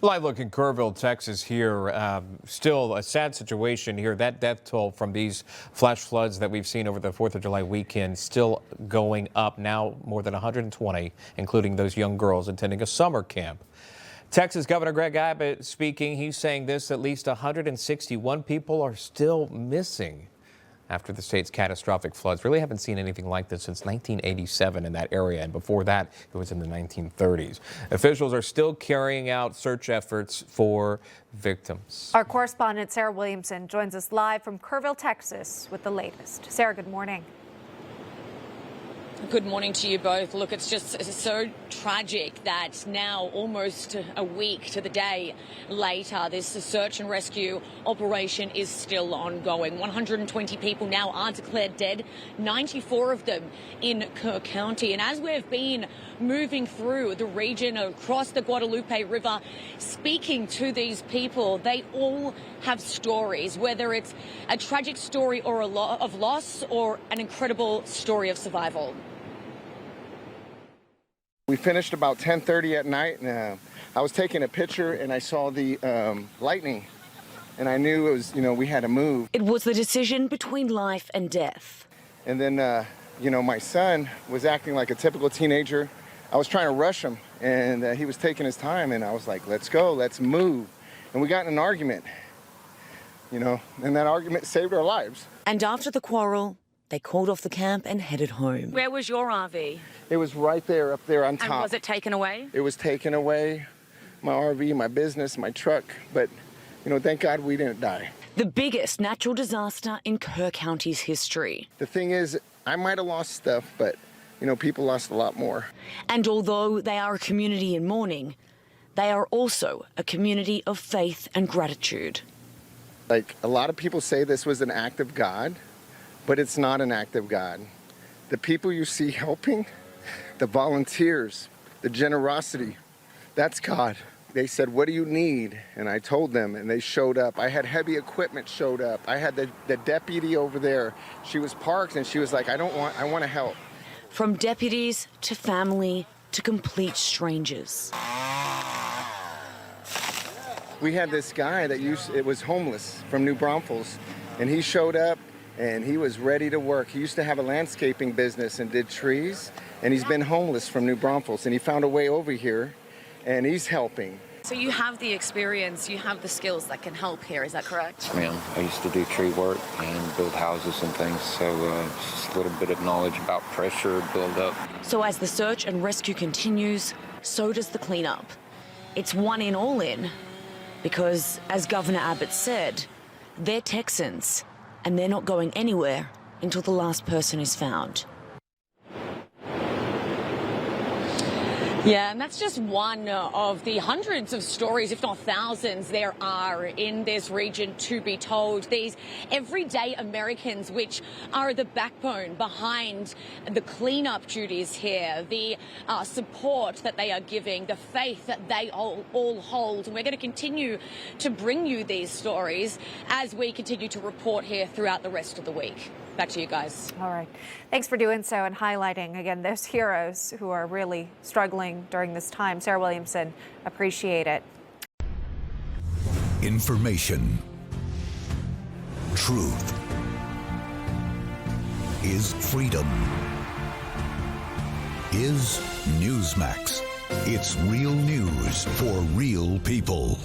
Live look in Kerrville, Texas here. Still a sad situation here. That death toll from these flash floods that we've seen over the 4th of July weekend still going up. Now more than 120, including those young girls attending a summer camp. Texas Governor Greg Abbott speaking. He's saying this: at least 161 people are still missing after the state's catastrophic floods. Really haven't seen anything like this since 1987 in that area, and before that it was in the 1930s. Officials are still carrying out search efforts for victims. Our correspondent Sarah Williamson joins us live from Kerrville, Texas with the latest. Sarah, good morning. Good morning to you both. Look, it's just so tragic that now, almost a week to the day later, this search and rescue operation is still ongoing. 120 people now are declared dead, 94 of them in Kerr County. And as we've been moving through the region across the Guadalupe River, speaking to these people, they all have stories, whether it's a tragic story or of loss or an incredible story of survival. We finished about 10:30 at night, and I was taking a picture and I saw the lightning, and I knew it was, we had to move. It was the decision between life and death. And then, my son was acting like a typical teenager. I was trying to rush him, and he was taking his time, and I was like, let's go, let's move. And we got in an argument, and that argument saved our lives. And after the quarrel, they called off the camp and headed home. Where was your RV? It was right there, up there on top. And was it taken away? It was taken away. My RV, my business, my truck. But, thank God we didn't die. The biggest natural disaster in Kerr County's history. The thing is, I might have lost stuff, but, people lost a lot more. And although they are a community in mourning, they are also a community of faith and gratitude. Like, a lot of people say this was an act of God, but it's not an act of God. The people you see helping, the volunteers, the generosity, that's God. They said, what do you need? And I told them, and they showed up. I had heavy equipment showed up. I had the deputy over there. She was parked, and she was like, I want to help. From deputies to family to complete strangers. We had this guy that was homeless from New Braunfels, and he showed up, and he was ready to work. He used to have a landscaping business and did trees, and he's been homeless from New Braunfels, and he found a way over here, and he's helping. So you have the experience, you have the skills that can help here, is that correct? Ma'am, I used to do tree work and build houses and things, so just a little bit of knowledge about pressure build up. So as the search and rescue continues, so does the cleanup. It's one in, all in, because as Governor Abbott said, they're Texans, and they're not going anywhere until the last person is found. Yeah, and that's just one of the hundreds of stories, if not thousands, there are in this region to be told. These everyday Americans, which are the backbone behind the cleanup duties here, the support that they are giving, the faith that they all hold. And we're going to continue to bring you these stories as we continue to report here throughout the rest of the week. Back to you guys. All right. Thanks for doing so and highlighting, again, those heroes who are really struggling during this time. Sarah Williamson, appreciate it. Information. Truth is freedom. Is NEWSMAX. It's real news for real people.